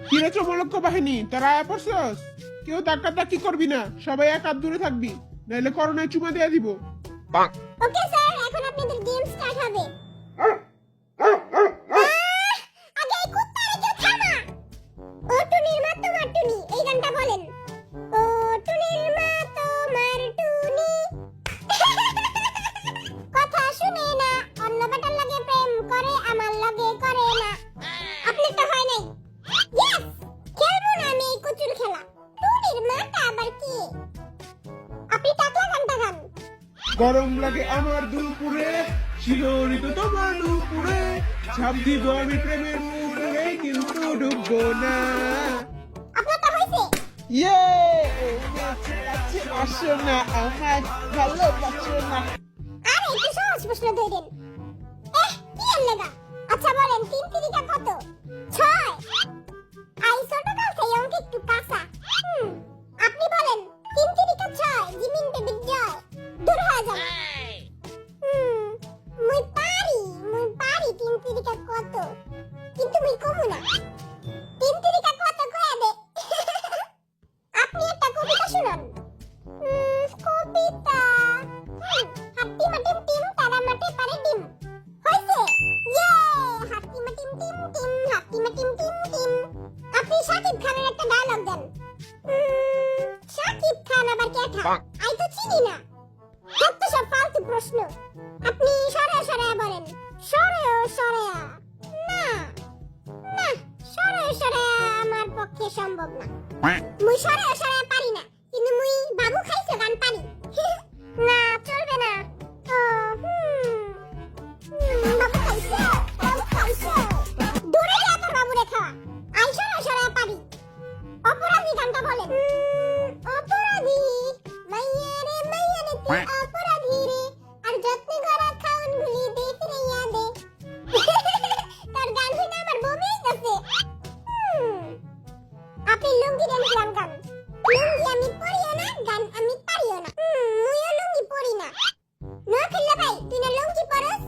কিরে চমলক্ষ বাহিনী, তারা আয়া পড়ছস? কেউ ধাক্কি করবি না, সবাই এক হাত দূরে থাকবি, নাইলে করোনায় চুমা দেয়া দিব। ওকে স্যার, এখন আপনাদের গেম স্টার্ট হবে। আগে এই কুত্তারে কেউ থামা। ও টুনির মা তোমার টুনি, এই গানটা বলেন। ও টুনির মা তোমার টুনি, কথা শুনে না, অন্য বেটার লাগে প্রেম করে, আমার লাগে করে না। আপনারটা হয় নাই। ইয়েস, খেলবো না আমি এই কুচুর খেলা। টুনির মাটা আবার কি? আপনি টাকলা গানটা গান। গরম লাগে আমার দুপুরে, শিহরিত তোমার দুপুরে, ঝাঁপ দিব আমি প্রেমের পুকুরে, কিন্তু ডুববো না। আপনারটা হইছে? ইয়ে, আসো না আমার ভালোবাসো না। আরে একটু সহজ প্রশ্ন ধরেন। কি এর লেগা? আচ্ছা বলেন, 3 তিরিকা কত? 6। আই ছোটকাল থেকে অঙ্ক একটু কাঁচা। আপনি বলেন 3 তিরিকা 6, জিমিন বেবি জয়। দূর হয়ে যান। মুই পারি 3 তিরিকা কত, কিন্তু মুই কমু না। 3 তিরিকা কত কয়া দে। আপনি একটা কবিতা শুনান। কবিতা। হাতি মাটিম টিম তারা মাটি পারে ডিম। হইছে? ইয়ে! হাতি মাটিম টিম টিম, হাতি মাটিম টিম টিম। আপনি শাকিব খানের একটা ডায়লগ দেন। শাকিব খান আবার কেঠা? আই তো চিনি না। কত সব ফালতু প্রশ্ন। আপনি সরে সরে বলেন। সরে না, না, সরে আমার পক্ষে সম্ভব না। মুই সরে পারি না, কিন্তু মুই বাবু খাইছো গান পারি। না, চলবে না। বাবু খাইছো। দূরে যা তোর বাবুরে খাওয়া। আই সরে পারি। অপরাধী গানটা বলেন। অপরাধী মাইয়ারে তুই অপরাধী রে, আর যত্ন করা খাওন গুলি দেখ রে ইয়াদে। তোর গান শুনে আমার বমি হইতাছে। আপনি লুঙ্গি ড্যান্স গান। লুঙ্গি আমি পরিও না, গান আমি পারিও না। মুইও লুঙ্গি পরি না। নোয়াখালী ভাই, তুই না লুঙ্গি পরস?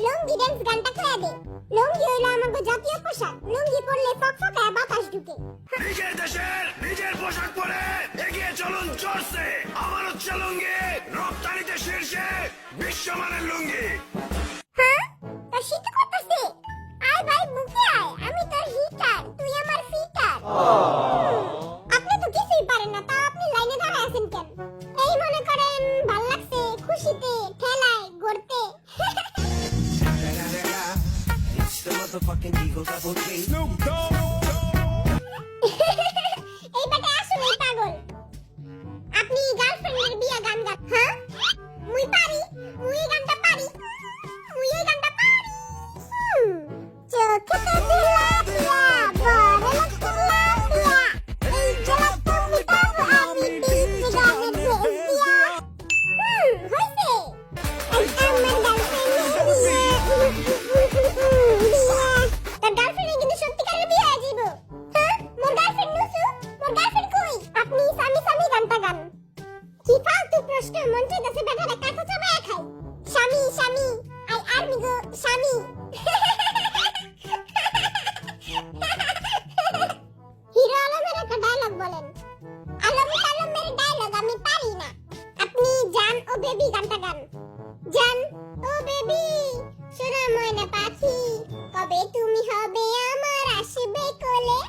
লুঙ্গি ড্যান্স গানটা কয়া দে। লুঙ্গি হইলো আমাদের জাতীয় পোশাক। লুঙ্গি পরলে ফকফকায় বাতাস ঢুকে। নিজের দেশের নিজের পোশাক পরে এগিয়ে চলুন চলছে। আমার হচ্ছে লুঙ্গি, রপ্তানিতে শীর্ষে, বিশ্বমানের লুঙ্গি। হ্যাঁ, তোর শীত করতেছে। আয় ভাই বুকে আয়, আমি তোর হিটার, তুই আমার ফিটার। আপনি তো কিছুই পারেন না, তাও আপনি লাইনে দাঁড়ায় আছেন কেন? এই মনে করেন ভাল লাগছে খুশিতে ঠেলায় গড়তে। এই বেটা আসলেই পাগল। আপনি গার্লফ্রেন্ডের বিয়া গান গান। হ্যাঁ, মুই পারি, মুই এই গানটা পারি। চোখেতে দিলা দিয়া, বড় লাগতে লাফিয়া, এই জেলা তুমি পাবো আমি দিচ্ছি গানের ভেস দিয়া। হইছে? আজ আমার গার্লফ্রেন্ডের বিয়া। তার গার্লফ্রেন্ডে কিন্তু সত্যিকারের বিয়ে হয়ে যাইব। হ্যাঁ, মোর গার্লফ্রেন্ড নুসু, মোর গার্লফ্রেন্ড কই? আপনি স্বামী গানটা গান। কি ফালতু প্রশ্ন, মন চাইতেছে বেটাটা কাঁথা চাবায়া খাই। স্বামী, আই আর্মি গো স্বামী। হিরো আলমের একটা ডায়লগ বলেন। আলমের ডায়লগ আমি পারি না। আপনি জান ও বেবি গানটা গান। জান ও বেবি, সোনা ময়না পাখি, কবে তুমি হবে আমার, আসবে কোলে।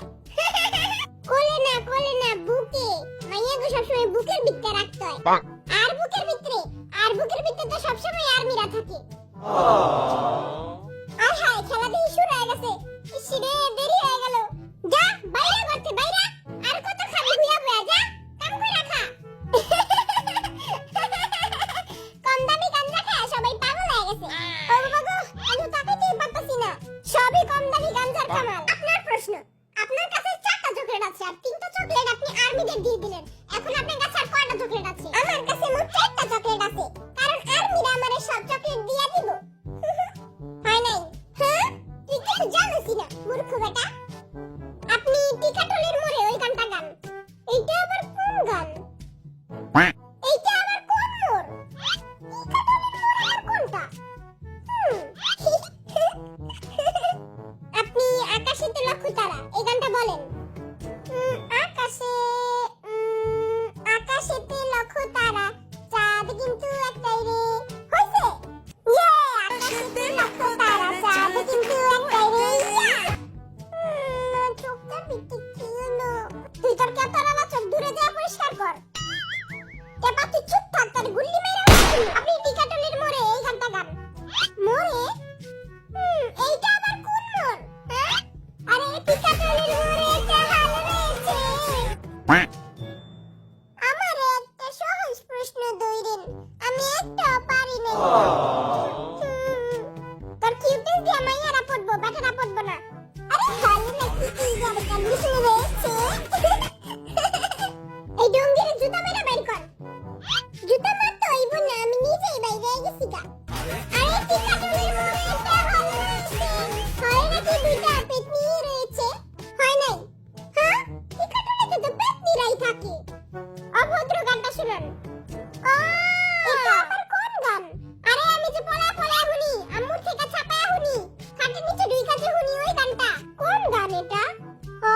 কোলে না বুকে। মাইয়া গো সবসময় বুকের ভিতরে রাখতে হয়। আর বুকের ভিতরে তো সবসময় আর্মিরা থাকে। আর হায়, খেলা দিয়ে শুরু হয়ে গেছে। ইসরে দেরি হয়ে গেল। যা বাইরে করতে বাইরে। আর কত খাবি হুইয়া বয়া, যা কাম করে রাখা। কম দামি গাঞ্জা খায় সবাই পাগল হয়ে গেছে। ও বাবা গো, আমি তাকাইতেই পারতাছি না। সবই কম দামি গাঞ্জার কামাল। আপনার প্রশ্ন, আপনার কাছে 4টা চকলেট আছে, আর 3টা চকলেট আপনি আর্মিদের দিয়ে দিলেন। এখন আপনার কাছে আর কয়টা চকলেট আছে? আমার কাছে মোট 4টা চকলেট আছে, কারণ আর্মিরা আমারে সব চকলেট দিয়া দিব। হয় নাই? হ্যাঁ, তুই কিছু জানিস না মূর্খ বেটা। আপনি টিকাটলের মোড়ে ওই গানটা গান। এইটা আবার কোন গান? এইটা আবার কোন মোড়? টিকাটলের মোড় আবার কোনটা? আপনি আকাশে তো লক্ষ ছবিটি কি হলো? তুই তোর কেতরালা চোখ দূরে যা পরিষ্কার কর। এবার তুই চুপ থাক, তোর গুল্লি মেরে উড়াচ্ছি। আপনি টিকাটলির মোড়ে এই গানটা গান। মোড়ে? এইটা আবার কোন মোড়? হ্যাঁ? আরে টিকাটলির মোড়ে একটা হাল রয়েছে। আমার একটা সহজ প্রশ্ন দইরেন, আমি একটাও পারি না। তোর কিউটেস দিয়ে মাইয়ারা পড়বো, বেটারা পড়বো না। আরে হালে নাকি কি যাবে কন্ডিশন রয়েছে। এই ডঙ্গিরে জুতা মেরে বের কর। জুতা মারতে হইব না, আমি নিজেই বাইরে গেছি গা। আরে টিকাটলির মোড়ে একটা হাল রয়েছে। হয় নাকি দুইটা পেতনি রয়েছে? হয় নাই? হ্যাঁ? টিকাটলিতে তো পেতনিরাই থাকে। অভদ্র গানটা শুনুন। এটা আবার কোন গান? আরে আমি যে পলা শুনি, আম্মুর থেকে ছাপায়া শুনি, খাটের নিচে দুই কাজে শুনি ওই গানটা। কোন গান এটা? ও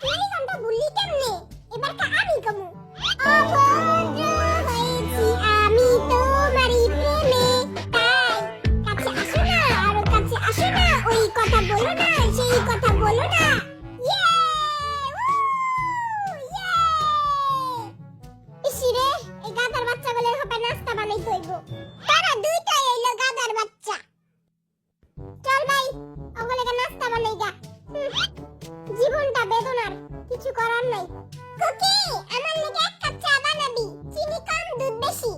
তুই এই গানটা ভুললি কেমনে? এবার আমি কমু। অভদ্র হয়েছি আমি তোমারই প্রেমে, তাই কাছে আসো না, আরো কাছে আসো না, ওই কথা বলো না, সেই কথা বলো না। ইয়ে! ইসিরে, এই গাধার বাচ্চাগুলোর হবে নাস্তা বানাইতে হইব। তারা দুইটাই হইলো গাধার বাচ্চা। চল ভাই, ওগুলোকে নাস্তা বানাই গা। জীবনটা বেদনার, কিছু করার নাই। কুকি, আমার লেগে এক কাপ চা বানাবি, চিনি কম দুধ বেশি।